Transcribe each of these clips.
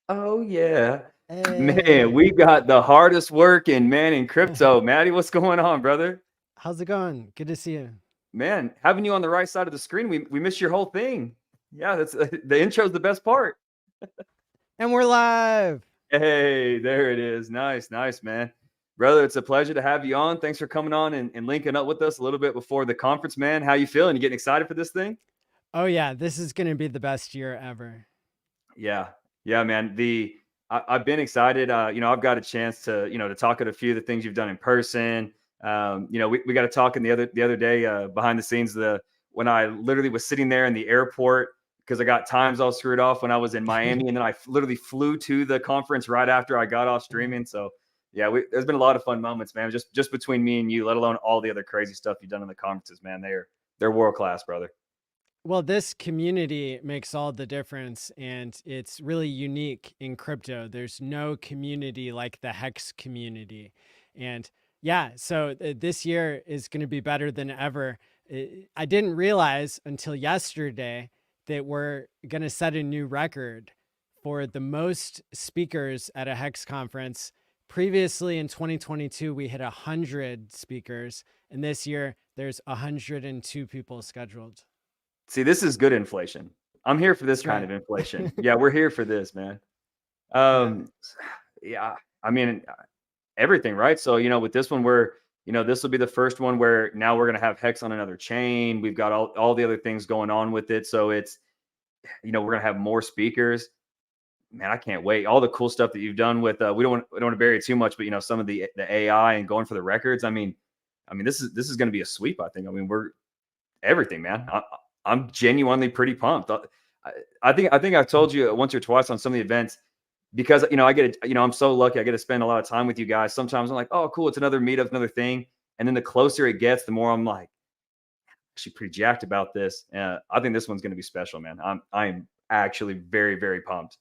Oh yeah. Man, Hey, we got the hardest working man in crypto. Maddie, what's going on, brother? how's it going? Good to see you. Man, having you on the right side of the screen, we missed your whole thing. Yeah, that's the intro's the best part. And we're live. Hey, there it is. Nice, nice, man. Brother, it's a pleasure to have you on. Thanks for coming on and linking up with us a little bit before the conference, man. How you feeling? You getting excited for this thing? Oh yeah, this is going to be the best year ever. Yeah, yeah, man. I've been excited. I've got a chance to to talk at a few of the things you've done in person. We got to talk in the other day behind the scenes. When I literally was sitting there in the airport because I got times all screwed off when I was in Miami, and then I literally flew to the conference right after I got off streaming. So yeah, there's been a lot of fun moments, man. Just between me and you, let alone all the other crazy stuff you've done in the conferences, man. They're world class, brother. Well, this community makes all the difference, and it's really unique in crypto. There's no community like the Hex community. And yeah, so this year is going to be better than ever. I didn't realize until yesterday that we're going to set a new record for the most speakers at a Hex conference. Previously in 2022, we hit 100 speakers, and this year there's 102 people scheduled. See, this is good inflation. I'm here for this That's kind right. of inflation. Yeah, we're here for this, man. Yeah. Um, yeah, I mean everything, right? So with this one, this will be the first one where now we're gonna have Hex on another chain. We've got all the other things going on with it, so it's we're gonna have more speakers. Man, I can't wait. All the cool stuff that you've done with we don't want to bury it too much, but some of the AI and going for the records. I mean this is gonna be a sweep. I think. I mean we're everything, man. I'm genuinely pretty pumped. I think I've told you once or twice on some of the events because I get I'm so lucky. I get to spend a lot of time with you guys. Sometimes I'm like, oh, cool, it's another meetup, another thing. And then the closer it gets, the more I'm like, actually pretty jacked about this. I think this one's going to be special, man. I'm actually very very pumped.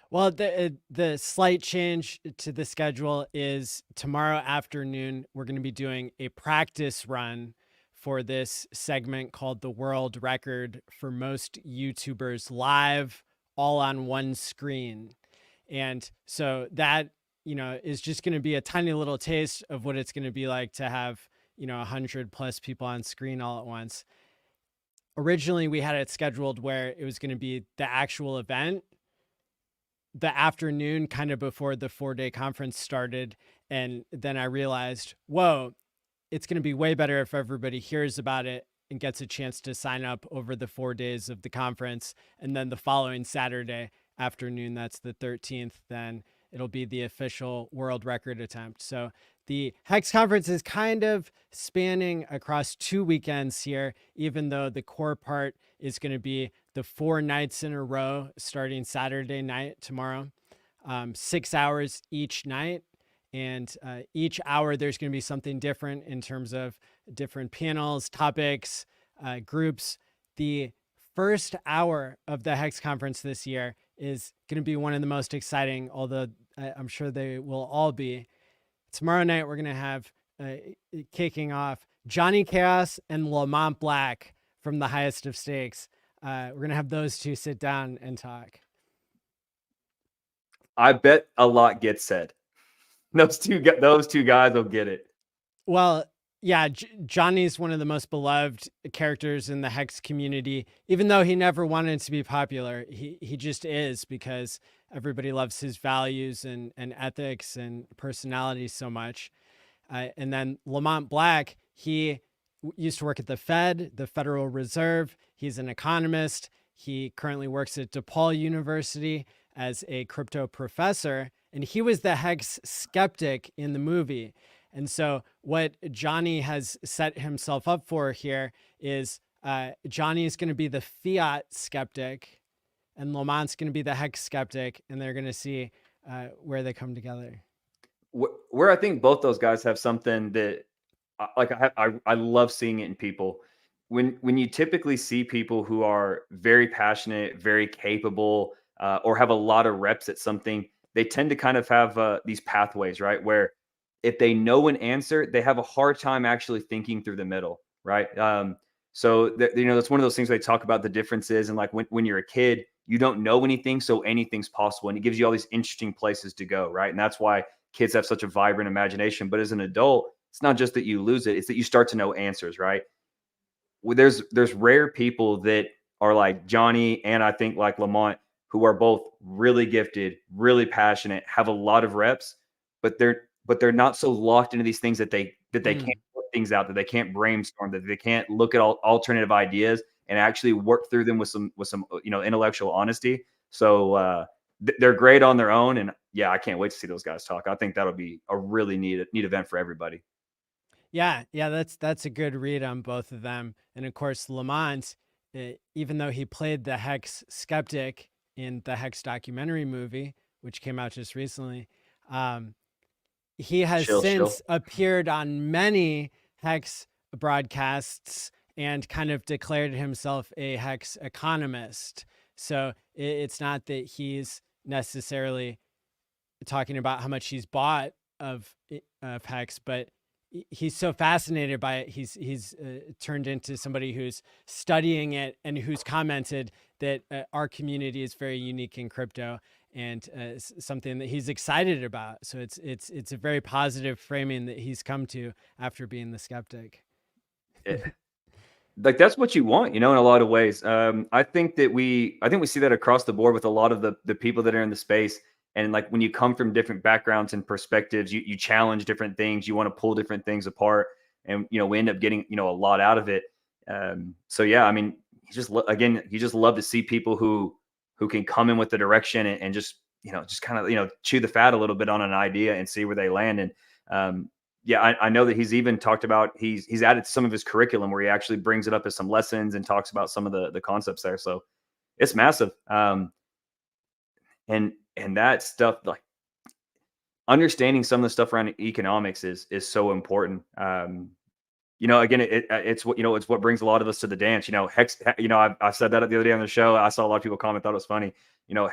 Well, the slight change to the schedule is tomorrow afternoon. We're going to be doing a practice run for this segment called the world record for most YouTubers live, all on one screen. And so that, is just going to be a tiny little taste of what it's going to be like to have, 100 plus people on screen all at once. Originally, we had it scheduled where it was going to be the actual event the afternoon kind of before the 4-day conference started. And then I realized, whoa, it's going to be way better if everybody hears about it and gets a chance to sign up over the 4 days of the conference. And then the following Saturday afternoon, that's the 13th, then it'll be the official world record attempt. So the HEX conference is kind of spanning across 2 weekends here, even though the core part is going to be the 4 nights in a row starting Saturday night tomorrow, 6 hours each night. And each hour, there's going to be something different in terms of different panels, topics, groups. The first hour of the HEX conference this year is going to be one of the most exciting, although I'm sure they will all be. Tomorrow night, we're going to have kicking off Johnny Chaos and Lamont Black from the Highest of Stakes. We're going to have those two sit down and talk. I bet a lot gets said. Those two guys will get it. Well, yeah, Johnny's one of the most beloved characters in the Hex community. Even though he never wanted to be popular, he just is because everybody loves his values and ethics and personality so much. And then Lamont Black, he used to work at the Fed, the Federal Reserve. He's an economist. He currently works at DePaul University as a crypto professor. And he was the Hex skeptic in the movie. And so, what Johnny has set himself up for here is Johnny is going to be the fiat skeptic, and Lamont's going to be the Hex skeptic, and they're going to see where they come together. Where I think both those guys have something that I love seeing it in people. When you typically see people who are very passionate, very capable, or have a lot of reps at something, they tend to kind of have these pathways, right? Where if they know an answer, they have a hard time actually thinking through the middle, right? So that, you know, that's one of those things they talk about the differences. And like when you're a kid, you don't know anything, so anything's possible, and it gives you all these interesting places to go, right? And that's why kids have such a vibrant imagination. But as an adult, it's not just that you lose it; it's that you start to know answers, right? There's rare people that are like Johnny and I think like Lamont, who are both really gifted, really passionate, have a lot of reps, but they're not so locked into these things that they can't Mm. work things out, that they can't brainstorm, that they can't look at all alternative ideas and actually work through them with some intellectual honesty. So they're great on their own, and yeah, I can't wait to see those guys talk. I think that'll be a really neat event for everybody. Yeah, yeah, that's a good read on both of them. And of course, Lamont, even though he played the Hex skeptic in the Hex documentary movie, which came out just recently, um, he has Chill, chill. since appeared on many Hex broadcasts and kind of declared himself a Hex economist. So it's not that he's necessarily talking about how much he's bought of Hex, but he's so fascinated by it. He's turned into somebody who's studying it and who's commented that our community is very unique in crypto and something that he's excited about. So it's a very positive framing that he's come to after being the skeptic. Like that's what you want, in a lot of ways. I think we see that across the board with a lot of the people that are in the space. And like when you come from different backgrounds and perspectives, you challenge different things, you want to pull different things apart, and we end up getting a lot out of it. So yeah, I mean, you just love to see people who can come in with the direction and just just kind of chew the fat a little bit on an idea and see where they land. And yeah, I know that he's even talked about he's added to some of his curriculum where he actually brings it up as some lessons and talks about some of the concepts there. So it's massive. And that stuff, like understanding some of the stuff around economics is so important. Again, it's what it's what brings a lot of us to the dance. Hex. I said that the other day on the show. I saw a lot of people comment, thought it was funny.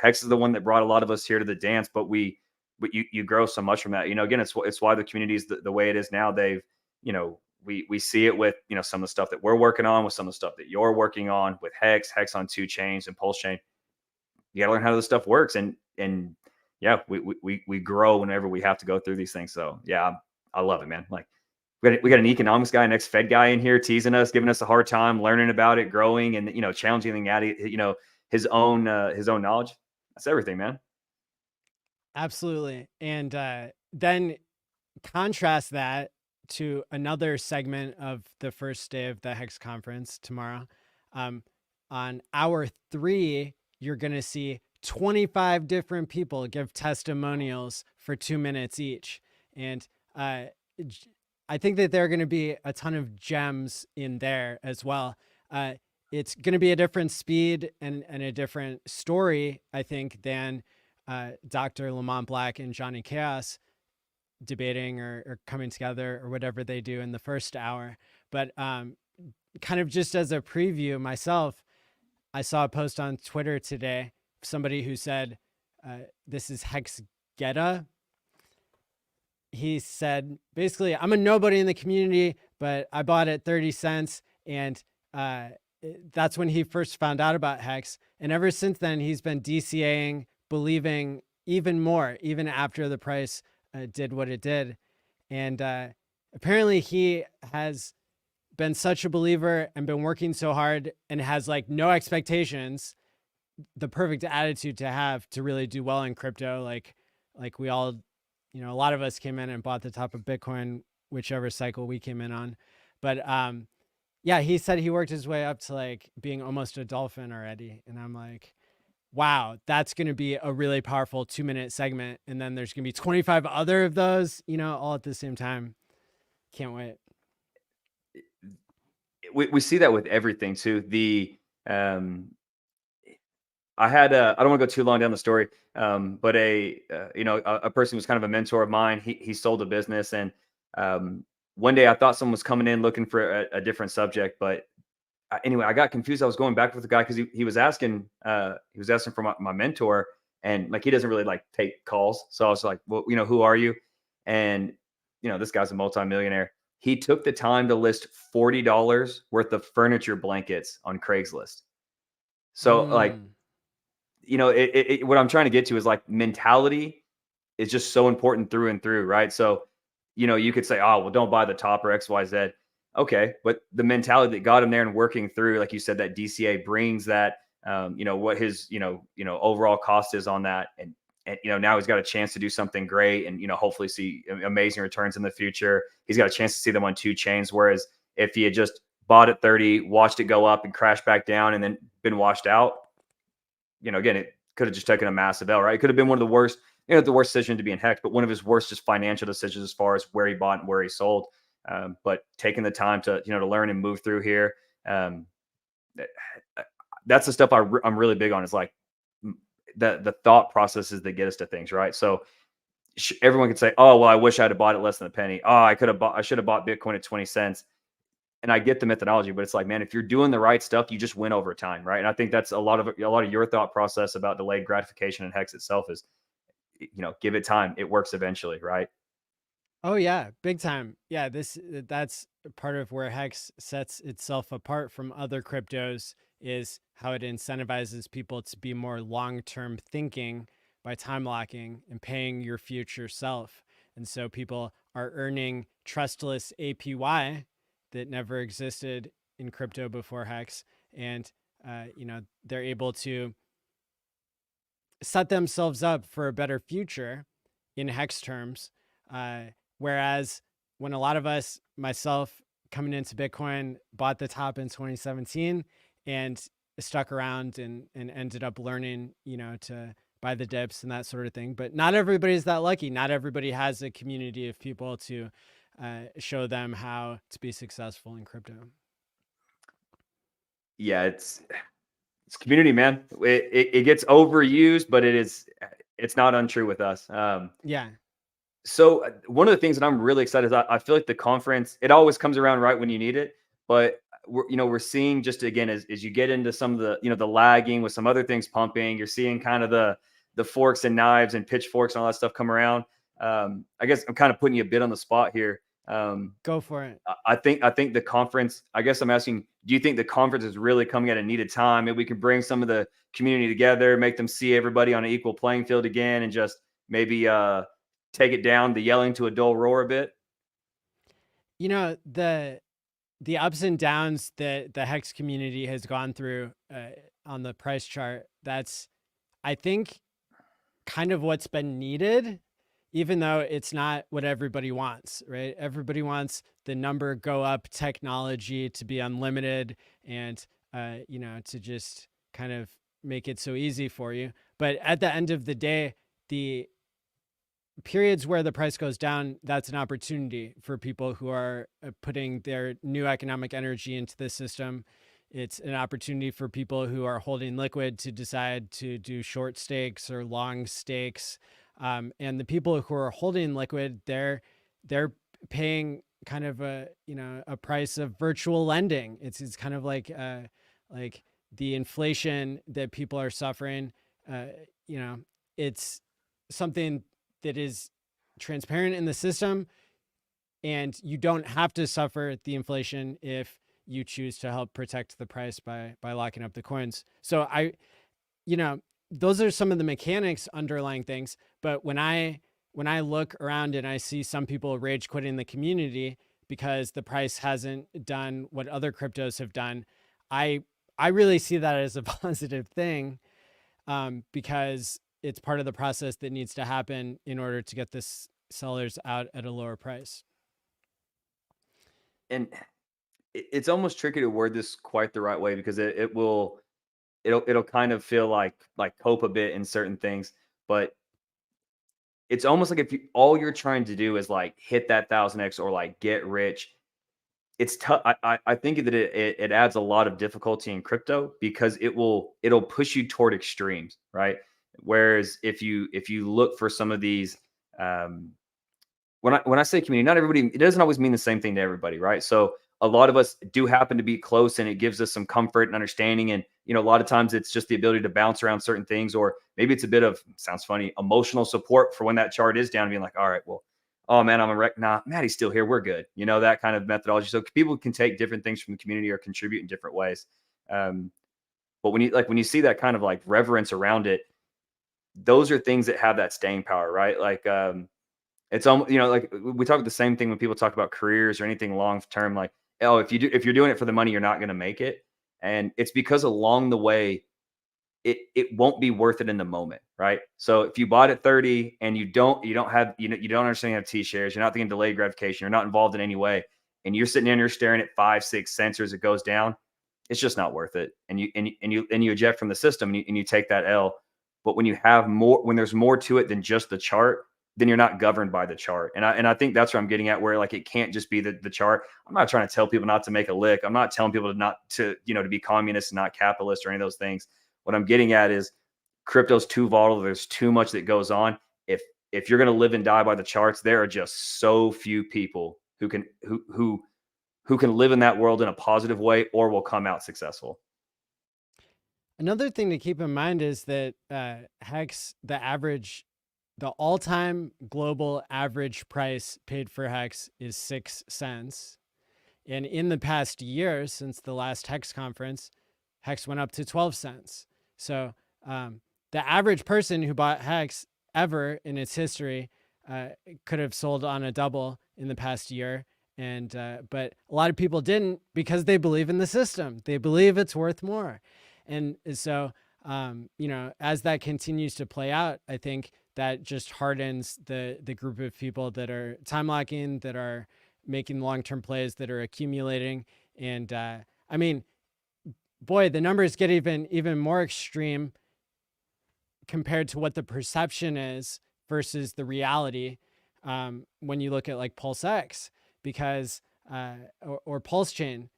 Hex is the one that brought a lot of us here to the dance, but you grow so much from that. Again, it's why the community is the way it is now. We see it with some of the stuff that we're working on, with some of the stuff that you're working on with Hex on 2 chains and PulseChain. You got to learn how this stuff works, and yeah, we grow whenever we have to go through these things. So yeah, I love it, man. Like we got an economics guy, an ex-Fed guy in here teasing us, giving us a hard time, learning about it, growing, and challenging at it, his own knowledge. That's everything, man. Absolutely. And then contrast that to another segment of the first day of the Hex conference tomorrow. On hour 3, you're going to see 25 different people give testimonials for 2 minutes each. And I think that there are going to be a ton of gems in there as well. It's going to be a different speed and a different story, I think, than Dr. Lamont Black and Johnny Chaos debating or coming together or whatever they do in the first hour. But kind of just as a preview myself, I saw a post on Twitter today, somebody who said, this is Hex Geta. He said, basically, I'm a nobody in the community, but I bought it 30 cents. And that's when he first found out about Hex. And ever since then, he's been DCAing, believing even more, even after the price did what it did. And apparently he has been such a believer and been working so hard and has like no expectations, the perfect attitude to have to really do well in crypto. Like we all, a lot of us came in and bought the top of Bitcoin, whichever cycle we came in on. But yeah, he said he worked his way up to like being almost a dolphin already. And I'm like, wow, that's going to be a really powerful 2-minute segment. And then there's going to be 25 other of those, all at the same time. Can't wait. We see that with everything too. I don't want to go too long down the story, but a person who's kind of a mentor of mine. He sold a business, and one day I thought someone was coming in looking for a different subject, but anyway, I got confused. I was going back with the guy because he was asking for my mentor, and like he doesn't really like take calls. So I was like, well, who are you? And this guy's a multimillionaire, he took the time to list $40 worth of furniture blankets on Craigslist. So like, Mm. what I'm trying to get to is like mentality is just so important through and through, right? So, you could say, oh, well, don't buy the top or XYZ. Okay. But the mentality that got him there and working through, like you said, that DCA brings that, what his, overall cost is on that. And, now he's got a chance to do something great and, hopefully see amazing returns in the future. He's got a chance to see them on two chains. Whereas if he had just bought at 30, watched it go up and crash back down and then been washed out, again, it could have just taken a massive L, right? It could have been one of the worst, the worst decision to be in HEX, but one of his worst just financial decisions as far as where he bought and where he sold. But taking the time to, to learn and move through here. That's the stuff I'm really big on, is like the thought processes that get us to things, right? So everyone can say, oh, well, I wish I had bought it less than a penny. Oh, I should have bought Bitcoin at 20 cents. And I get the methodology, but it's like, man, if you're doing the right stuff, you just win over time, right? And I think that's a lot of your thought process about delayed gratification and HEX itself is, give it time. It works eventually, right? Oh yeah, big time. Yeah, that's part of where HEX sets itself apart from other cryptos, is how it incentivizes people to be more long-term thinking by time locking and paying your future self. And so people are earning trustless APY that never existed in crypto before HEX, and they're able to set themselves up for a better future in HEX terms. Whereas when a lot of us, myself coming into Bitcoin, bought the top in 2017 and stuck around and ended up learning, to buy the dips and that sort of thing. But not everybody's that lucky. Not everybody has a community of people to show them how to be successful in crypto. Yeah, it's community, man. It gets overused, but it's not untrue with us. Yeah. So one of the things that I'm really excited is I feel like the conference, it always comes around right when you need it, but we're seeing just again, as you get into some of the, the lagging with some other things pumping, you're seeing kind of the forks and knives and pitchforks and all that stuff come around. I guess I'm kind of putting you a bit on the spot here. Go for it. I think the conference, I guess I'm asking, do you think the conference is really coming at a needed time? Maybe we can bring some of the community together, make them see everybody on an equal playing field again, and just maybe take it down, the yelling to a dull roar a bit? The ups and downs that the HEX community has gone through on the price chart, that's, I think, kind of what's been needed, even though it's not what everybody wants, right? Everybody wants the number go up technology to be unlimited and, to just kind of make it so easy for you. But at the end of the day, the periods where the price goes down, that's an opportunity for people who are putting their new economic energy into the system. It's an opportunity for people who are holding liquid to decide to do short stakes or long stakes. And the people who are holding liquid, they're paying kind of a price of virtual lending. It's kind of like the inflation that people are suffering. It's something that is transparent in the system, and you don't have to suffer the inflation if you choose to help protect the price by locking up the coins. So those are some of the mechanics underlying things. But when I look around and I see some people rage quitting the community because the price hasn't done what other cryptos have done, I really see that as a positive thing, because it's part of the process that needs to happen in order to get this sellers out at a lower price. And it's almost tricky to word this quite the right way, because it'll kind of feel like hope a bit in certain things, but it's almost like if all you're trying to do is like hit that 1000x or like get rich, it's tough. I think that it adds a lot of difficulty in crypto, because it'll push you toward extremes, right? Whereas if you look for some of these, when I say community, not everybody, it doesn't always mean the same thing to everybody, right? So a lot of us do happen to be close, and it gives us some comfort and understanding. And a lot of times it's just the ability to bounce around certain things, or maybe it's a bit of, sounds funny, emotional support for when that chart is down, being like, all right, well, oh man, I'm a wreck. Nah, Maddie's still here. We're good. You know, that kind of methodology. So people can take different things from the community or contribute in different ways. Um, but when you see that kind of like reverence around it, those are things that have that staying power, right? Like, it's almost, like we talk about the same thing when people talk about careers or anything long term, like, oh, if you're doing it for the money, you're not going to make it. And it's because along the way, it won't be worth it in the moment, right? So if you bought at 30 and you don't understand you have T shares, you're not thinking delayed gratification, you're not involved in any way, and you're sitting in, you're staring at 5, 6 cents as it goes down, it's just not worth it. And you eject from the system, and you take that L. But when there's more to it than just the chart, then you're not governed by the chart. And I think that's where I'm getting at, where like it can't just be the chart. I'm not trying to tell people not to make a lick. I'm not telling people to be communist and not capitalist or any of those things. What I'm getting at is crypto's too volatile. There's too much that goes on. If you're going to live and die by the charts, there are just so few people who can live in that world in a positive way or will come out successful. Another thing to keep in mind is that HEX, the all-time global average price paid for HEX is 6 cents. And in the past year, since the last HEX conference, HEX went up to 12 cents. So the average person who bought HEX ever in its history could have sold on a double in the past year. But a lot of people didn't, because they believe in the system. They believe it's worth more. And so, as that continues to play out, I think that just hardens the group of people that are time locking, that are making long-term plays, that are accumulating. And I mean, boy, the numbers get even more extreme compared to what the perception is versus the reality when you look at like PulseX, because or PulseChain,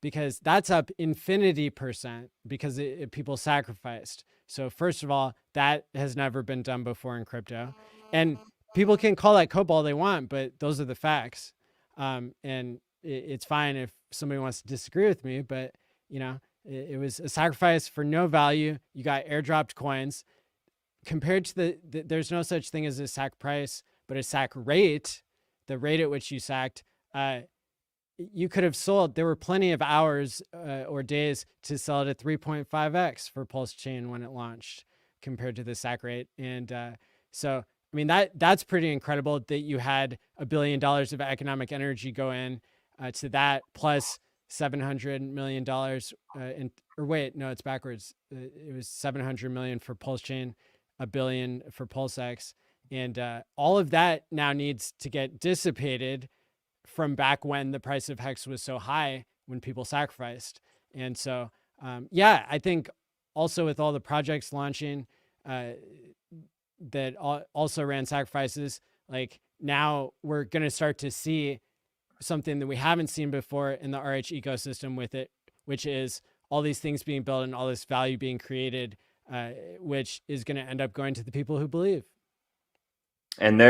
because that's up infinity% because people sacrificed. So first of all, that has never been done before in crypto. And people can call that cobalt they want, but those are the facts. And it's fine if somebody wants to disagree with me, but it was a sacrifice for no value. You got airdropped coins. Compared to there's no such thing as a sack price, but a sack rate, the rate at which you sacked, you could have sold. There were plenty of hours or days to sell it at 3.5x for PulseChain when it launched compared to the sack rate. And so, I mean, that's pretty incredible that you had $1 billion of economic energy go in to that, plus $700 million or wait, no, it's backwards. It was 700 million for PulseChain, $1 billion for PulseX. And all of that now needs to get dissipated from back when the price of HEX was so high, when people sacrificed. And so, I think also with all the projects launching that also ran sacrifices, like now we're going to start to see something that we haven't seen before in the RH ecosystem with it, which is all these things being built and all this value being created, which is going to end up going to the people who believe. And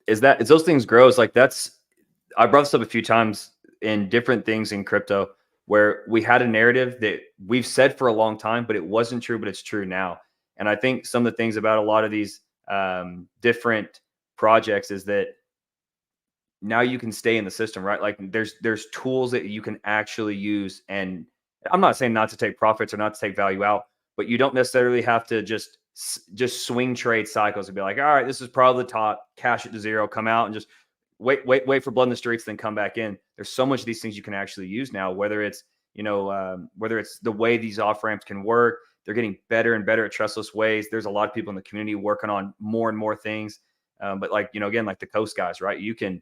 as those things grows, like I brought this up a few times in different things in crypto, where we had a narrative that we've said for a long time, but it wasn't true, but it's true now. And I think some of the things about a lot of these different projects is that now you can stay in the system, right? Like there's tools that you can actually use. And I'm not saying not to take profits or not to take value out, but you don't necessarily have to just swing trade cycles and be like, all right, this is probably the top, cash it to zero, come out and just wait for blood in the streets, then come back in. There's so much of these things you can actually use now, whether it's the way these off ramps can work. They're getting better and better at trustless ways. There's a lot of people in the community working on more and more things. But like, again, like the Coast guys, right? You can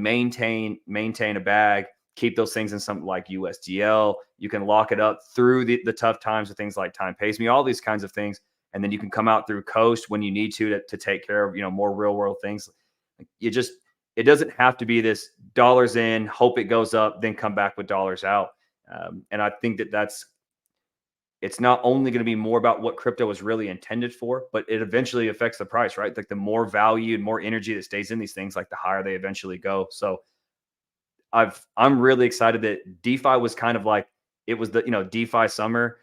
maintain a bag, keep those things in something like USDL. You can lock it up through the tough times with things like Time Pays Me, all these kinds of things. And then you can come out through Coast when you need to take care of, more real world things. It doesn't have to be this dollars in, hope it goes up, then come back with dollars out. And I think it's not only going to be more about what crypto is really intended for, but it eventually affects the price, right? Like the more value and more energy that stays in these things, like the higher they eventually go. So I'm really excited that DeFi was kind of like, it was the, DeFi summer.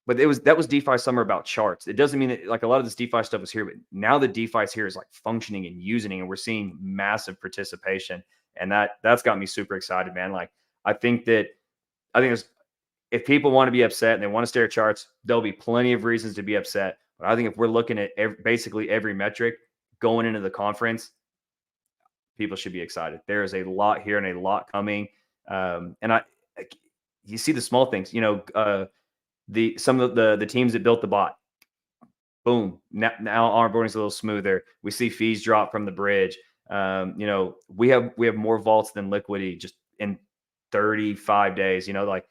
but that was DeFi summer about charts. It doesn't mean that like a lot of this DeFi stuff was here, but now the DeFi is here is like functioning and using, and we're seeing massive participation, and that's got me super excited, man. Like I think there's if people want to be upset and they want to stare at charts, there'll be plenty of reasons to be upset. But I think if we're looking at basically every metric going into the conference, people should be excited. There is a lot here and a lot coming. You see the small things, some of the teams that built the bot, boom, now onboarding's a little smoother. We see fees drop from the bridge. We have more vaults than Liquidity just in 35 days. Like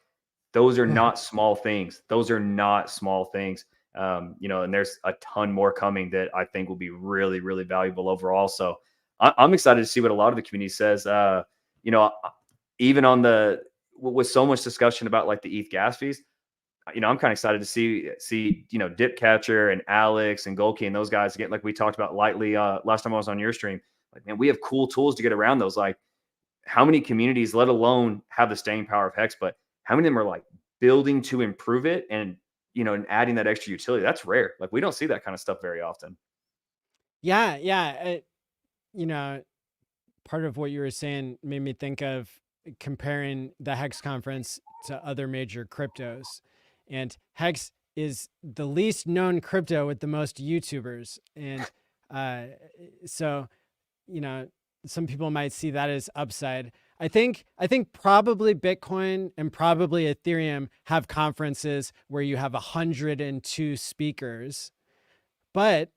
those are not small things. Those are not small things. And there's a ton more coming that I think will be really, really valuable overall. So I'm excited to see what a lot of the community says. Even with so much discussion about like the ETH gas fees, I'm kind of excited to see Dip Catcher and Alex and Golkey and those guys get, like we talked about lightly last time I was on your stream. Like, man, we have cool tools to get around those. Like, how many communities, let alone have the staying power of Hex, but how many of them are like building to improve it and adding that extra utility? That's rare. Like, we don't see that kind of stuff very often. Yeah. Part of what you were saying made me think of comparing the HEX conference to other major cryptos. And HEX is the least known crypto with the most YouTubers. And so, some people might see that as upside. I think probably Bitcoin and probably Ethereum have conferences where you have 102 speakers, but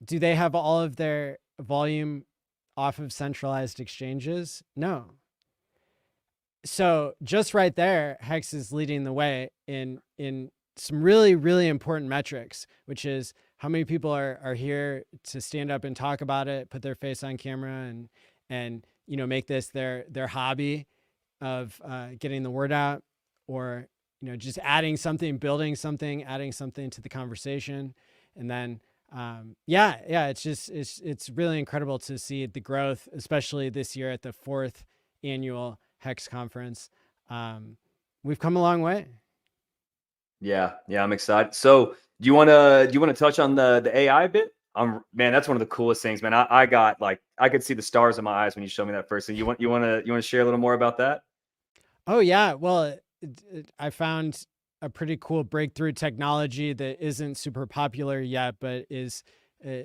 do they have all of their volume off of centralized exchanges? No. So just right there, Hex is leading the way in some really, really important metrics, which is how many people are here to stand up and talk about it, put their face on camera, and make this their hobby of getting the word out, or just adding something, building something, adding something to the conversation. And then it's really incredible to see the growth, especially this year at the 4th annual HEX conference. We've come a long way. Yeah, I'm excited. So do you want to touch on the AI bit? Man, that's one of the coolest things, man. I could see the stars in my eyes when you showed me that first. And you want to share a little more about that? Oh yeah. Well, I found a pretty cool breakthrough technology that isn't super popular yet, but is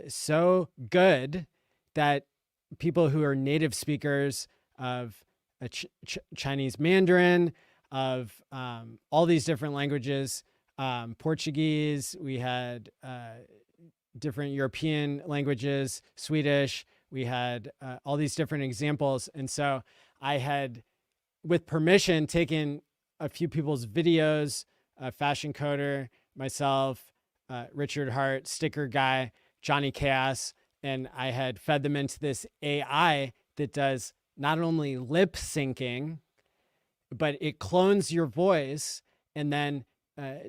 so good that people who are native speakers of Chinese Mandarin, of all these different languages, Portuguese, we had different European languages, Swedish, we had all these different examples. And so I had, with permission, taken a few people's videos, Fashion Coder, myself, Richard Hart, Sticker Guy, Johnny Chaos, and I had fed them into this AI that does not only lip syncing, but it clones your voice and then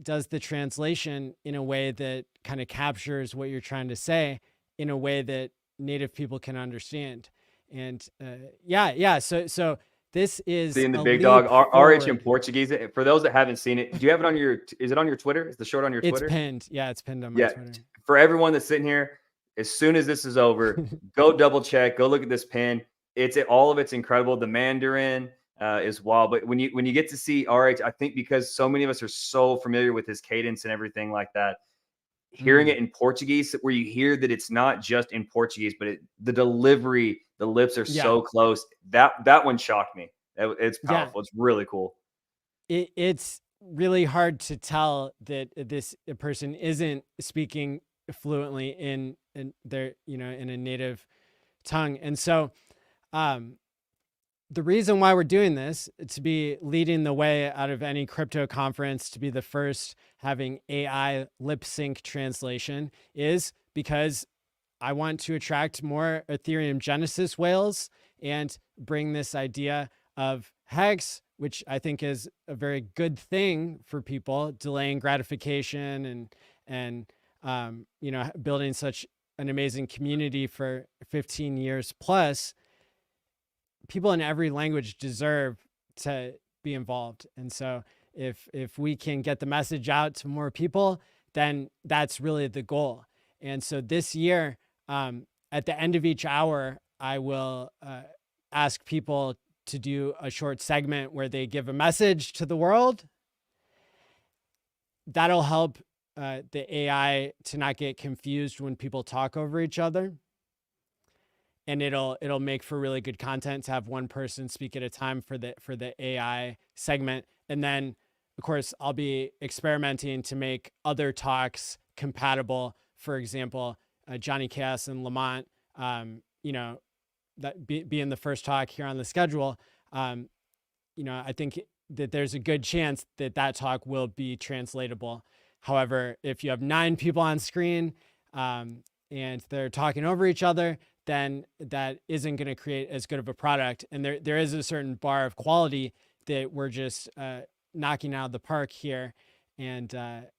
does the translation in a way that kind of captures what you're trying to say in a way that native people can understand. And so this is Seeing the a big leap dog RH in forward. Portuguese. For those that haven't seen it, do you have it on your? Is it on your Twitter? Is the short on your It's Twitter? pinned. Yeah, it's pinned on my Twitter. For everyone that's sitting here, as soon as this is over, go double check. Go look at this pin. All of it's incredible. The Mandarin is wild, but when you get to see RH, I think because so many of us are so familiar with his cadence and everything like that, hearing it in Portuguese, where you hear that it's not just in Portuguese, but the delivery, the lips are so close. That one shocked me. It's powerful. Yeah. It's really cool. It's really hard to tell that this person isn't speaking fluently in their, in a native tongue. And so, the reason why we're doing this, to be leading the way out of any crypto conference, to be the first having AI lip sync translation, is because I want to attract more Ethereum Genesis whales and bring this idea of HEX, which I think is a very good thing for people, delaying gratification and building such an amazing community for 15 years plus. People in every language deserve to be involved. And so if we can get the message out to more people, then that's really the goal. And so this year, at the end of each hour, I will ask people to do a short segment where they give a message to the world. That'll help the AI to not get confused when people talk over each other. And it'll make for really good content to have one person speak at a time for the AI segment. And then, of course, I'll be experimenting to make other talks compatible. For example, Johnny Chaos and Lamont, that being the first talk here on the schedule, I think that there's a good chance that that talk will be translatable. However, if you have 9 people on screen and they're talking over each other, then that isn't going to create as good of a product. And there is a certain bar of quality that we're just knocking out of the park here. And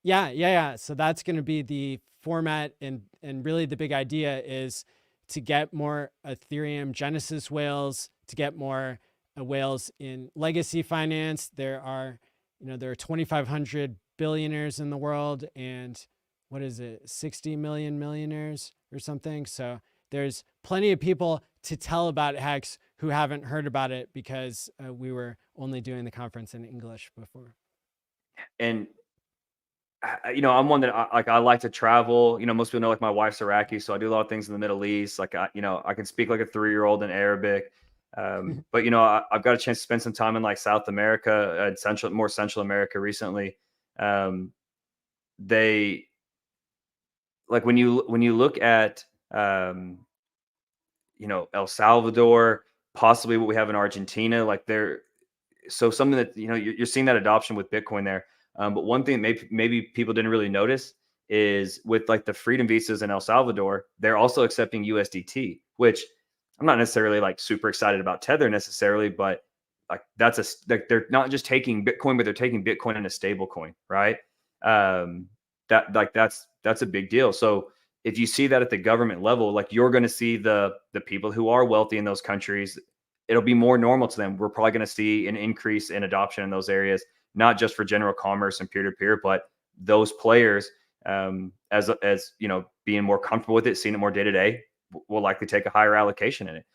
yeah. So that's going to be the format. And really the big idea is to get more Ethereum Genesis whales, to get more whales in legacy finance. There are 2,500 billionaires in the world, and what is it, 60 million millionaires or something. So there's plenty of people to tell about HEX who haven't heard about it because we were only doing the conference in English before. And I'm one that I like to travel. Most people know like my wife's Iraqi, so I do a lot of things in the Middle East. Like I can speak like a 3-year-old in Arabic. But I've got a chance to spend some time in like South America and more Central America recently. They like when you look at El Salvador, possibly what we have in Argentina, like so something that you're seeing that adoption with Bitcoin there. But one thing maybe people didn't really notice is with like the freedom visas in El Salvador, they're also accepting USDT, which I'm not necessarily like super excited about Tether necessarily, but like they're not just taking Bitcoin, but they're taking Bitcoin in a stable coin, right? That's a big deal. So if you see that at the government level, like you're going to see the people who are wealthy in those countries, it'll be more normal to them. We're probably going to see an increase in adoption in those areas, not just for general commerce and peer-to-peer, but those players, as being more comfortable with it, seeing it more day to day, will likely take a higher allocation in it.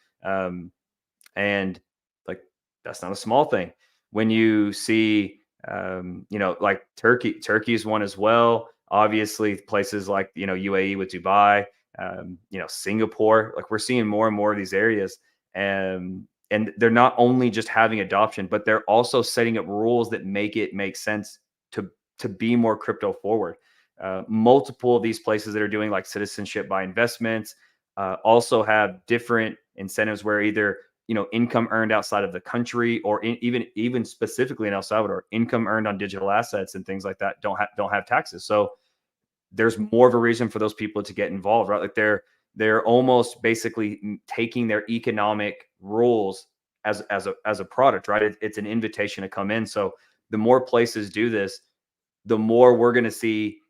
And like that's not a small thing. When you see, like Turkey is one as well. Obviously, places like UAE with Dubai, Singapore, like we're seeing more and more of these areas, and they're not only just having adoption, but they're also setting up rules that make sense to be more crypto forward. Multiple of these places that are doing like citizenship by investments also have different incentives where either income earned outside of the country, or even specifically in El Salvador, income earned on digital assets and things like that don't have taxes. So there's more of a reason for those people to get involved, right? Like they're almost basically taking their economic rules as a product, right? It's an invitation to come in. So the more places do this, the more we're going to see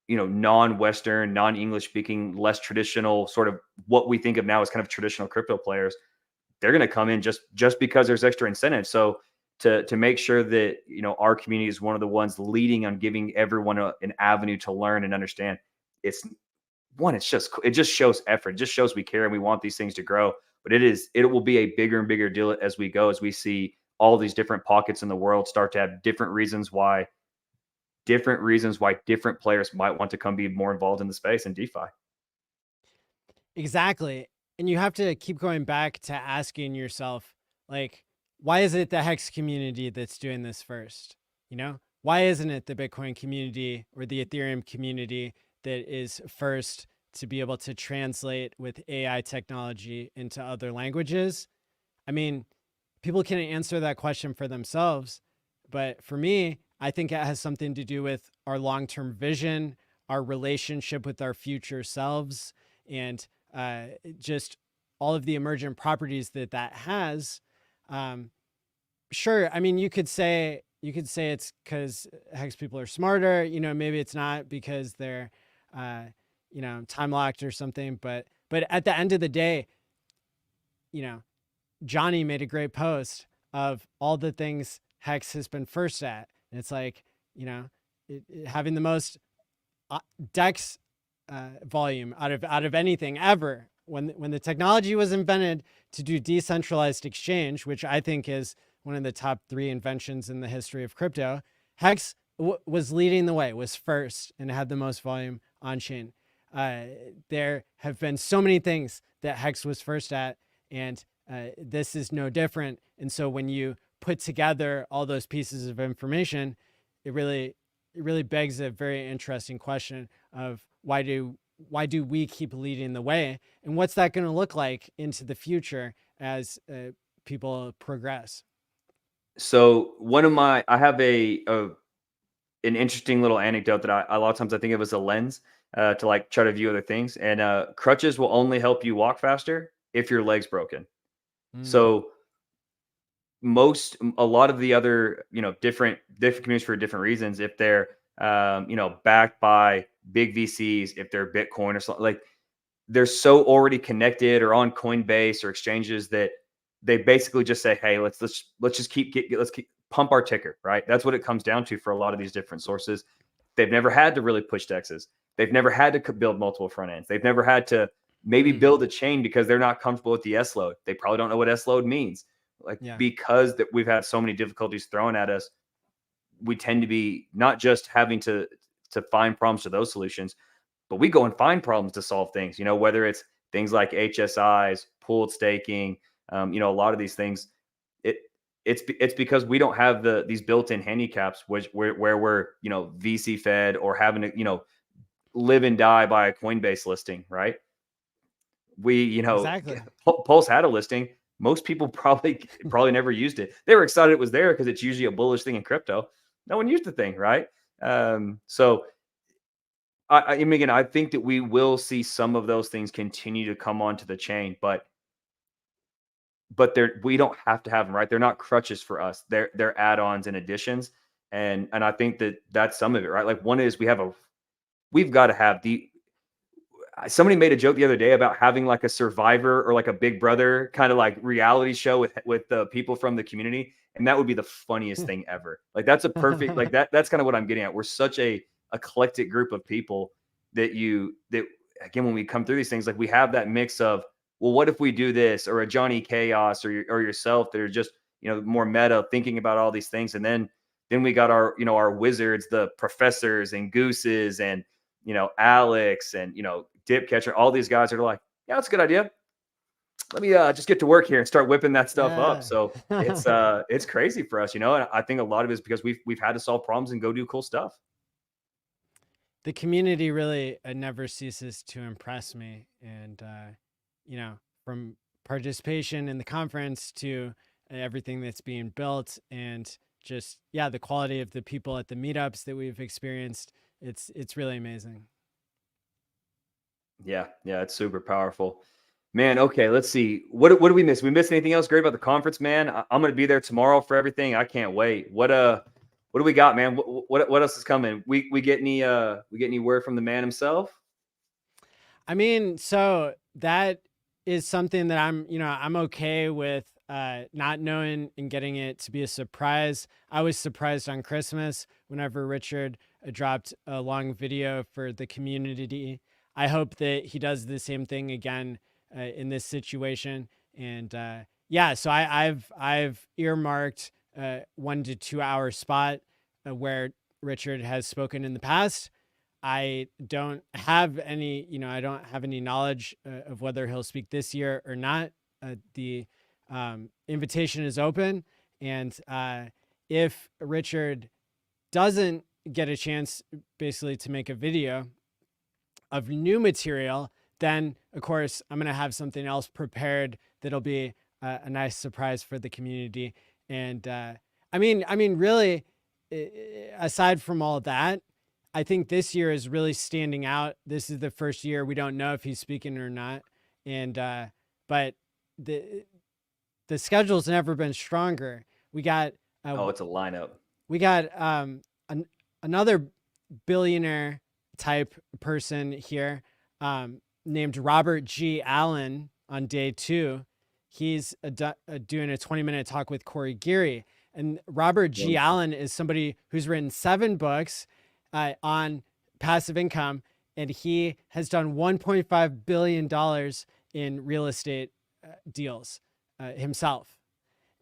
non-Western, non-English speaking, less traditional, sort of what we think of now as kind of traditional crypto players. They're going to come in just because there's extra incentive. So to make sure that our community is one of the ones leading on giving everyone an avenue to learn and understand. It just shows effort. It just shows we care and we want these things to grow. But it will be a bigger and bigger deal as we go, as we see all these different pockets in the world start to have different reasons why different players might want to come be more involved in the space and DeFi. Exactly. And you have to keep going back to asking yourself, like, why is it the HEX community that's doing this first? Why isn't it the Bitcoin community or the Ethereum community that is first to be able to translate with AI technology into other languages? I mean, people can answer that question for themselves. But for me, I think it has something to do with our long-term vision, our relationship with our future selves, and just all of the emergent properties that has. Sure, I mean, you could say it's because HEX people are smarter. Maybe it's not because they're time locked or something. But at the end of the day, Johnny made a great post of all the things HEX has been first at. And it's like, having the most DEX volume out of anything ever. When the technology was invented to do decentralized exchange, which I think is one of the top 3 inventions in the history of crypto, HEX was leading the way, was first, and had the most volume on chain. There have been so many things that HEX was first at, and this is no different. And so when you put together all those pieces of information, it really begs a very interesting question of why do we keep leading the way, and what's that going to look like into the future as people progress? So I have an interesting little anecdote that I a lot of times I think of as a lens to like try to view other things. And crutches will only help you walk faster if your leg's broken. Mm. So a lot of the other, different communities for different reasons, if they're backed by big VCs, if they're Bitcoin or something, like they're so already connected or on Coinbase or exchanges that they basically just say, hey, let's just let's keep pump our ticker, right? That's what it comes down to for a lot of these different sources. They've never had to really push DEXs. They've never had to build multiple front ends. They've never had to maybe build a chain because they're not comfortable with the S load. They probably don't know what S load means. Like, Yeah. because that we've had so many difficulties thrown at us, we tend to be not just having to find problems to those solutions, but we go and find problems to solve things, whether it's things like HSIs, pooled staking, a lot of these things. It's because we don't have these built-in handicaps, where we're, VC fed or having to, live and die by a Coinbase listing, right? We, Exactly. Pulse had a listing. Most people probably never used it. They were excited it was there because it's usually a bullish thing in crypto. No one used the thing, right? So I mean, again, I think that we will see some of those things continue to come onto the chain, but we don't have to have them, right? They're not crutches for us. They're add-ons and additions, and I think that that's some of it, right? Like, one is we've got to have somebody made a joke the other day about having like a Survivor or like a Big Brother kind of like reality show with the people from the community, and that would be the funniest thing ever. Like, that's a perfect, like that's kind of what I'm getting at. We're such a eclectic group of people that again, when we come through these things, like, we have that mix of, well, what if we do this, or a Johnny Chaos, or yourself, that are just, more meta, thinking about all these things. And then we got our wizards, the professors and gooses, and Alex, and Dip Catcher, all these guys are like, yeah, that's a good idea. Let me just get to work here and start whipping that stuff up. So it's crazy for us, and I think a lot of it is because we've had to solve problems and go do cool stuff. The community really never ceases to impress me. And, from participation in the conference to everything that's being built, and just, the quality of the people at the meetups that we've experienced, it's really amazing. Yeah. It's super powerful, man. Okay, let's see. What did we miss? We missed anything else great about the conference, man? I'm going to be there tomorrow for everything. I can't wait. What do we got, man? What else is coming? We get any word from the man himself? I mean, so that is something that I'm okay with not knowing and getting it to be a surprise. I was surprised on Christmas whenever Richard dropped a long video for the community. I hope that he does the same thing again in this situation. And so I've earmarked 1 to 2 hour spot where Richard has spoken in the past. I don't have any, I don't have any knowledge of whether he'll speak this year or not. The invitation is open, and if Richard doesn't get a chance, basically, to make a video of new material, then of course I'm gonna have something else prepared that'll be a nice surprise for the community. And I mean, really, aside from all that, I think this year is really standing out. This is the first year we don't know if he's speaking or not, and but the schedule's never been stronger. We got It's a lineup. we got another billionaire type person here, named Robert G. Allen on day 2. He's doing a 20-minute talk with Corey Geary. And Robert G. Wonderful. Allen is somebody who's written 7 books on passive income, and he has done $1.5 billion in real estate deals himself.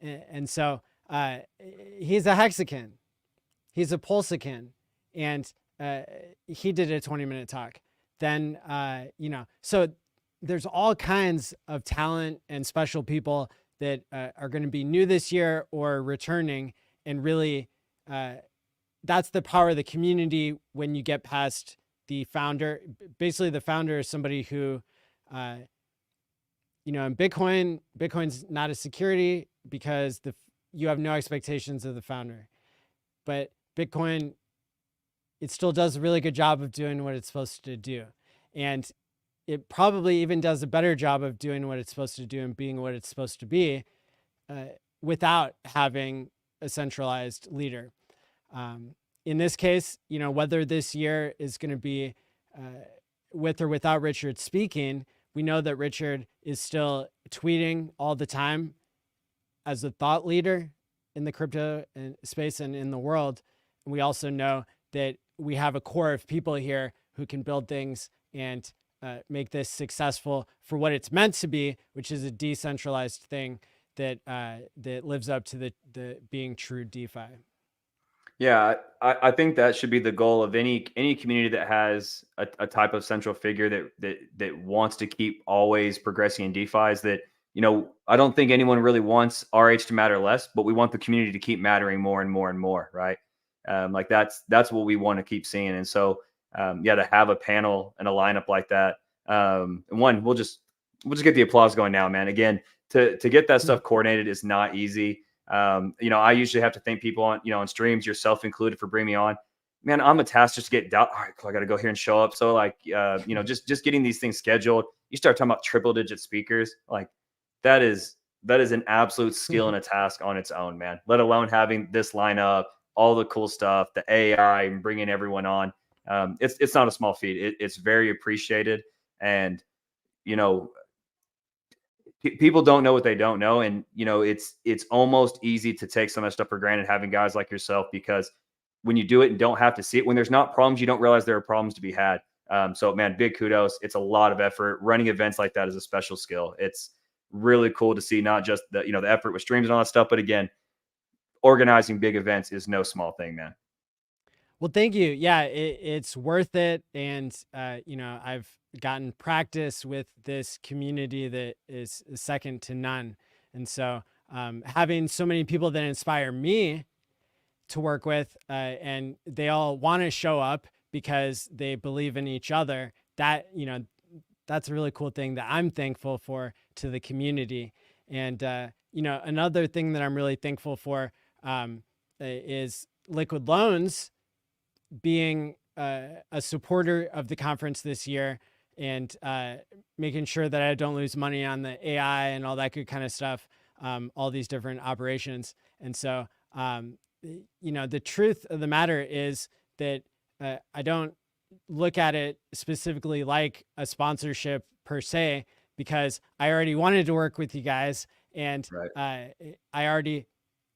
And so he's a Hexican, he's a Pulsican, and he did a 20-minute talk. Then, so there's all kinds of talent and special people that are going to be new this year or returning. And really, that's the power of the community when you get past the founder. Basically, the founder is somebody who, in Bitcoin's not a security because you have no expectations of the founder. But Bitcoin, it still does a really good job of doing what it's supposed to do. And it probably even does a better job of doing what it's supposed to do and being what it's supposed to be without having a centralized leader. In this case, whether this year is going to be with or without Richard speaking, we know that Richard is still tweeting all the time as a thought leader in the crypto space and in the world. And we also know that we have a core of people here who can build things and make this successful for what it's meant to be, which is a decentralized thing that lives up to the being true DeFi. Yeah, I think that should be the goal of any community that has a type of central figure that wants to keep always progressing in DeFi. Is that, I don't think anyone really wants RH to matter less, but we want the community to keep mattering more and more and more, right? Like that's what we want to keep seeing. And so to have a panel and a lineup like that, we'll just get the applause going now, man. Again, to get that stuff coordinated is not easy. I usually have to thank people on streams, yourself included, for bringing me on. Man, I'm a task just to get down. All right, cool, I got to go here and show up. So just getting these things scheduled. You start talking about triple digit speakers, like that is an absolute skill and a task on its own, man. Let alone having this lineup, all the cool stuff, the AI, and bringing everyone on. It's not a small feat. It's very appreciated, and people don't know what they don't know. And, it's almost easy to take some of that stuff for granted, having guys like yourself, because when you do it and don't have to see it, when there's not problems, you don't realize there are problems to be had. So man, big kudos. It's a lot of effort. Running events like that is a special skill. It's really cool to see, not just the effort with streams and all that stuff, but again, organizing big events is no small thing, man. Well, thank you. Yeah, it's worth it. And, I've gotten practice with this community that is second to none. And so having so many people that inspire me to work with, and they all want to show up because they believe in each other, that's a really cool thing that I'm thankful for to the community. And, another thing that I'm really thankful for is Liquid Loans being a supporter of the conference this year, and making sure that I don't lose money on the AI and all that good kind of stuff, all these different operations. And so, the truth of the matter is that I don't look at it specifically like a sponsorship per se, because I already wanted to work with you guys, and Right. I already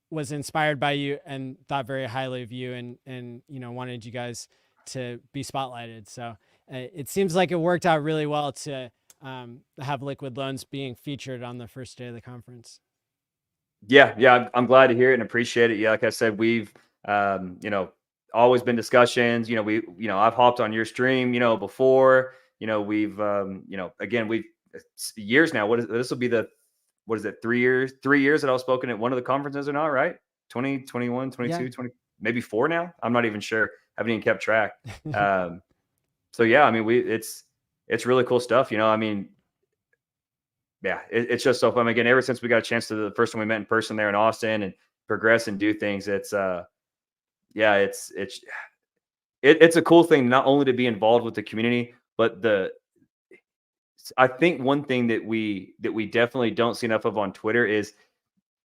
was inspired by you and thought very highly of you, and wanted you guys to be spotlighted. So it seems like it worked out really well to have Liquid Loans being featured on the first day of the conference. Yeah, I'm glad to hear it and appreciate it. Yeah, like I said, we've always been discussions. I've hopped on your stream, before. We've again, we've years now. This will be what is it, 3 years? 3 years that I was spoken at one of the conferences or not, right? 2021, 22, Yeah. 20, maybe 4 now. I'm not even sure. Haven't even kept track. So yeah, I mean, it's really cool stuff. Yeah, it's just so fun. Again, ever since we got a chance to the first time we met in person there in Austin and progress and do things, it's a cool thing not only to be involved with the community, but I think one thing that we definitely don't see enough of on Twitter is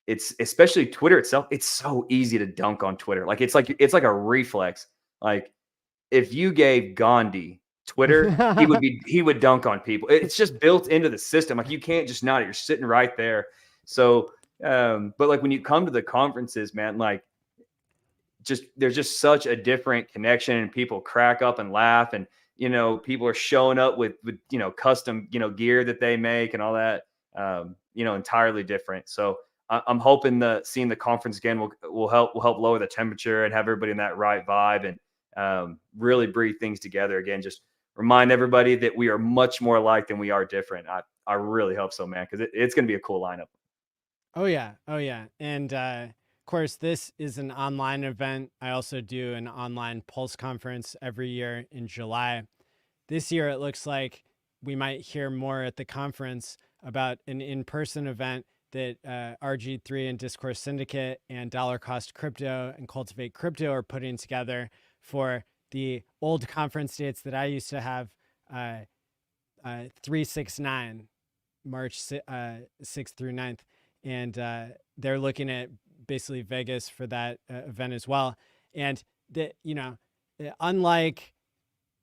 it's especially Twitter itself. It's so easy to dunk on Twitter. It's like a reflex. Like if you gave Gandhi Twitter, he would dunk on people. It's just built into the system. Like you can't just not. You're sitting right there. So But like when you come to the conferences, man, like there's just such a different connection, and people crack up and laugh, and people are showing up with custom gear that they make and all that, entirely different. So I'm hoping seeing the conference again will help lower the temperature and have everybody in that right vibe, and really breathe things together again. Just remind everybody that we are much more alike than we are different. I really hope so, man, because it's going to be a cool lineup. Oh yeah. Oh yeah. And of course, this is an online event. I also do an online Pulse conference every year in July. This year, it looks like we might hear more at the conference about an in-person event that RG3 and Discourse Syndicate and Dollar Cost Crypto and Cultivate Crypto are putting together for the old conference dates that I used to have, 369, March 6th through 9th. And they're looking at basically Vegas for that event as well. And unlike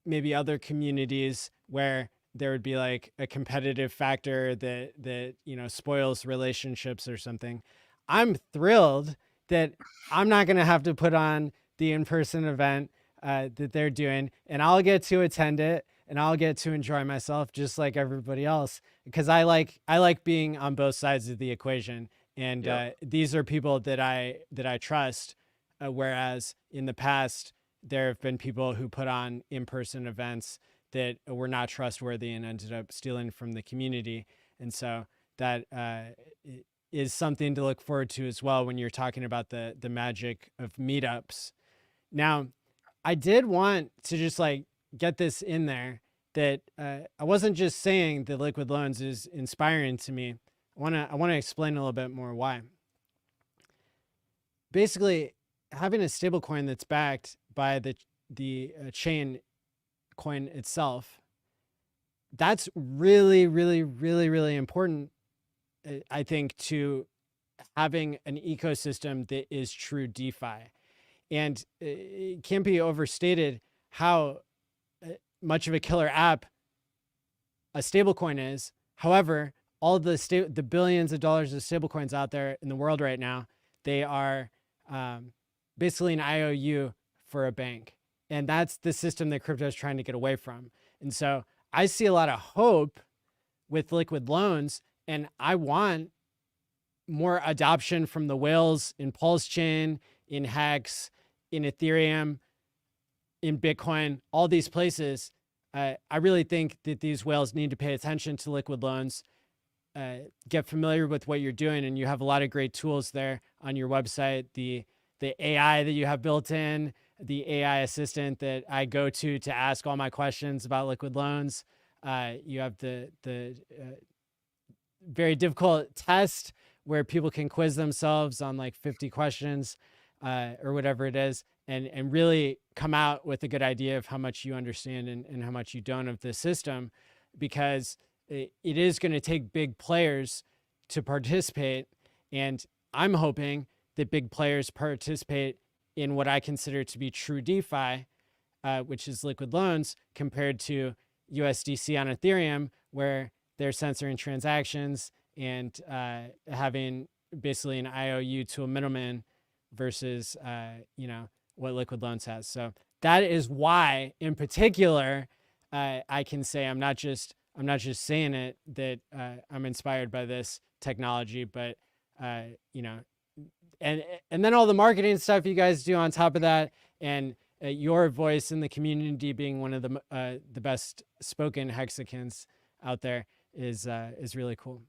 maybe other communities where there would be like a competitive factor that spoils relationships or something, I'm thrilled that I'm not going to have to put on the in-person event that they're doing, and I'll get to attend it, and I'll get to enjoy myself just like everybody else, because I like being on both sides of the equation. And Yep. these are people that I trust, whereas in the past there have been people who put on in-person events that were not trustworthy and ended up stealing from the community. And so that is something to look forward to as well when you're talking about the magic of meetups. Now, I did want to just like get this in there that I wasn't just saying that liquid loans is inspiring to me. I want to explain a little bit more why. Basically, having a stablecoin that's backed by the chain coin itself, that's really, really, really, really important, I think, to having an ecosystem that is true DeFi. And it can't be overstated how much of a killer app a stablecoin is. However, all the billions of dollars of stablecoins out there in the world right now, they are basically an IOU for a bank. And that's the system that crypto is trying to get away from. And so I see a lot of hope with liquid loans, and I want more adoption from the whales in PulseChain, in HEX, in Ethereum, in Bitcoin, all these places. I really think that these whales need to pay attention to liquid loans, get familiar with what you're doing, and you have a lot of great tools there on your website. The AI that you have built in, the AI assistant that I go to ask all my questions about liquid loans. You have the very difficult test where people can quiz themselves on like 50 questions or whatever it is, and really come out with a good idea of how much you understand and how much you don't of the system, because it is going to take big players to participate. And I'm hoping that big players participate in what I consider to be true DeFi, which is liquid loans, compared to USDC on Ethereum, where they're censoring transactions and having basically an IOU to a middleman versus what liquid loans has. So that is why, in particular, I can say I'm not just saying it, that I'm inspired by this technology, but and then all the marketing stuff you guys do on top of that, and your voice in the community being one of the best spoken hexicans out there is really cool.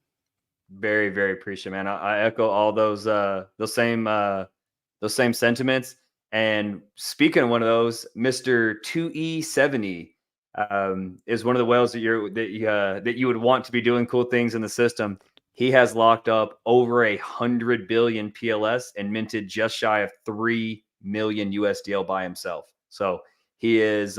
Very, very appreciative, man. I echo all those same sentiments. And speaking of one of those, Mr. 2E70 is one of the whales that you would want to be doing cool things in the system. He has locked up over 100 billion PLS and minted just shy of 3 million USDL by himself. So he is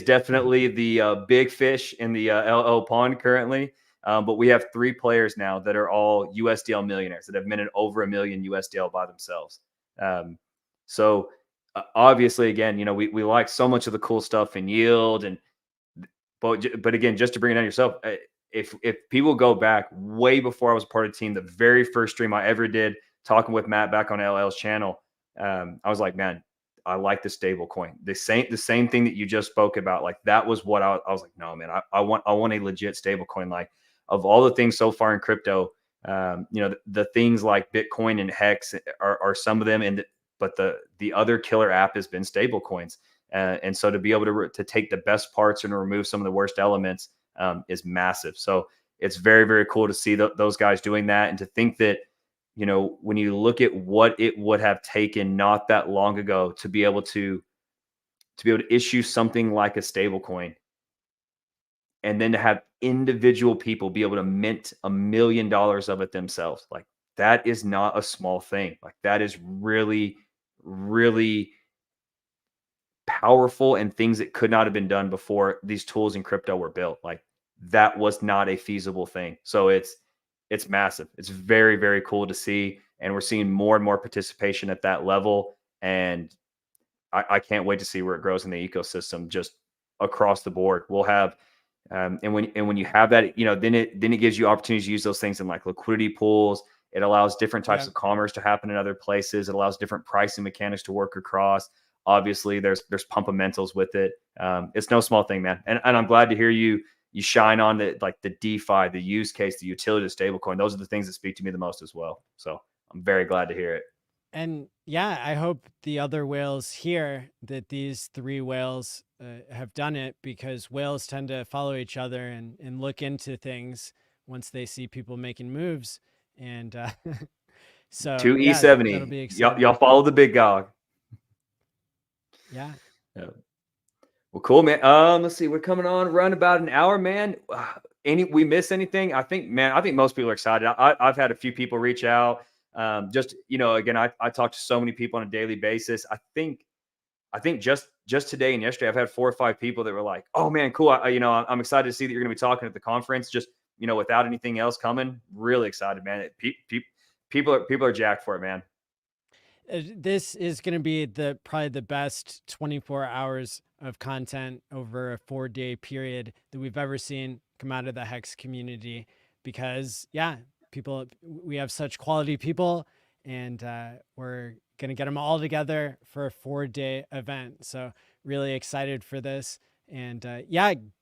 definitely the big fish in the LL pond currently. But we have 3 players now that are all USDL millionaires that have minted over 1 million USDL by themselves. So obviously, again, we like so much of the cool stuff in yield, but again, just to bring it on yourself, if people go back way before I was part of the team, the very first stream I ever did talking with Matt back on LL's channel, I was like, man, I like the stable coin. The same thing that you just spoke about. Like that was what I was like, no, man, I want a legit stable coin. Like of all the things so far in crypto, the things like Bitcoin and Hex are some of them. But the other killer app has been stable coins. And so to be able to take the best parts and remove some of the worst elements is massive. So it's very, very cool to see those guys doing that. And to think that, when you look at what it would have taken not that long ago to be able to issue something like a stable coin, and then to have individual people be able to mint $1 million of it themselves, like that is not a small thing. Like that is really, really powerful, and things that could not have been done before these tools in crypto were built. Like that was not a feasible thing. So it's massive. It's very, very cool to see. And we're seeing more and more participation at that level. And I can't wait to see where it grows in the ecosystem just across the board. We'll have, and when you have that, then it gives you opportunities to use those things in like liquidity pools. It allows different types of commerce to happen in other places. It allows different pricing mechanics to work across. Obviously, there's fundamentals with it. It's no small thing, man. And I'm glad to hear you shine on the DeFi, the use case, the utility of stablecoin. Those are the things that speak to me the most as well. So I'm very glad to hear it. And yeah, I hope the other whales hear that these three whales have done it, because whales tend to follow each other and look into things once they see people making moves. And so 2E70. that'll be exciting. Y'all follow the big dog. Yeah. Well, cool, man. Let's see. We're coming on around about an hour, man. We miss anything? I think most people are excited. I've had a few people reach out. Again, I talk to so many people on a daily basis. I think just today and yesterday, I've had 4 or 5 people that were like, "Oh man, cool. I'm excited to see that you're going to be talking at the conference." Just without anything else coming, really excited, man. People are jacked for it, man. This is going to be probably the best 24 hours of content over a 4-day period that we've ever seen come out of the HEX community, because we have such quality people, and we're going to get them all together for a 4-day event. So really excited for this. And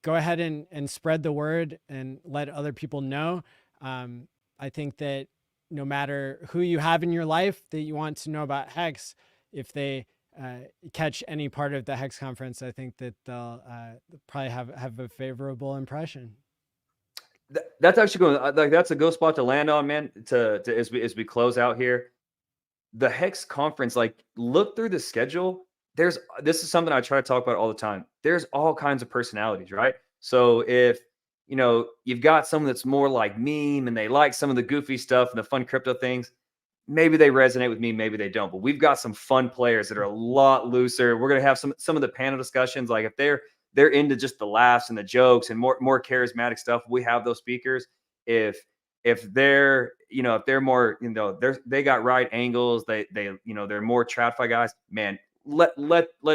go ahead and spread the word and let other people know. I think that no matter who you have in your life that you want to know about HEX, if they catch any part of the HEX conference, I think that they'll probably have a favorable impression. That's actually going. That's a good spot to land on, man. To as we close out here, the HEX conference. Like, look through the schedule. This is something I try to talk about all the time. There's all kinds of personalities, right? So if you've got someone that's more like meme and they like some of the goofy stuff and the fun crypto things, maybe they resonate with me, maybe they don't. But we've got some fun players that are a lot looser. We're gonna have some of the panel discussions. Like if they're into just the laughs and the jokes and more charismatic stuff, we have those speakers. If they're more, they got right angles, they're more TradFi guys, man, let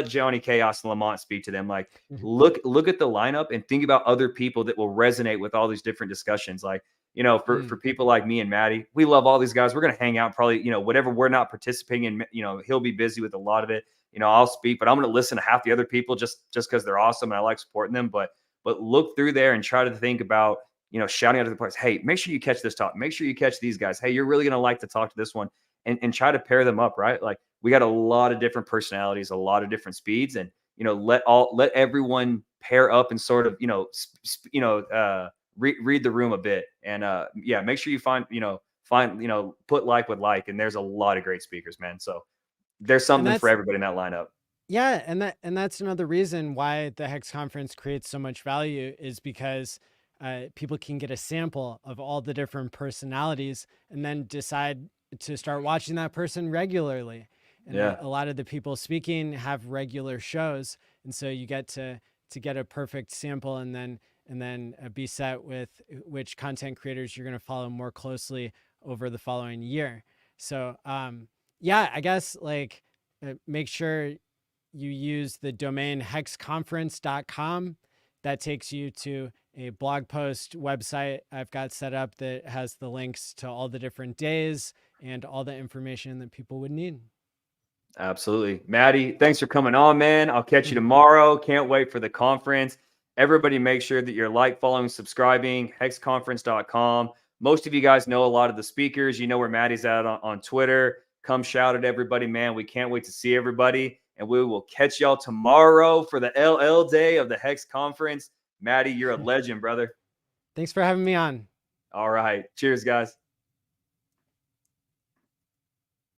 Johnny Chaos and Lamont speak to them. Like look at the lineup and think about other people that will resonate with all these different discussions. Like, for people like me and Maddie, we love all these guys. We're going to hang out probably, whatever we're not participating in, he'll be busy with a lot of it. I'll speak, but I'm going to listen to half the other people just because they're awesome and I like supporting them. But look through there and try to think about, shouting out to the players, hey, make sure you catch this talk. Make sure you catch these guys. Hey, you're really going to like to talk to this one, and try to pair them up, right? Like we got a lot of different personalities, a lot of different speeds, and, let everyone pair up and sort of, read the room a bit. And make sure you put like with like, and there's a lot of great speakers, man. So there's something for everybody in that lineup. Yeah, and that's another reason why the HEX conference creates so much value, is because people can get a sample of all the different personalities and then decide to start watching that person regularly. And a lot of the people speaking have regular shows, and so you get to get a perfect sample, and then be set with which content creators you're going to follow more closely over the following year. So I guess make sure you use the domain hexconference.com that takes you to a blog post website I've got set up that has the links to all the different days and all the information that people would need. Absolutely. Maddie, thanks for coming on, man. I'll catch you tomorrow. Can't wait for the conference. Everybody make sure that you're like, following, subscribing, hexconference.com. Most of you guys know a lot of the speakers. You know where Maddie's at on Twitter. Come shout at everybody, man. We can't wait to see everybody. And we will catch y'all tomorrow for the LL day of the HEX Conference. Maddie, you're a legend, brother. Thanks for having me on. All right. Cheers, guys.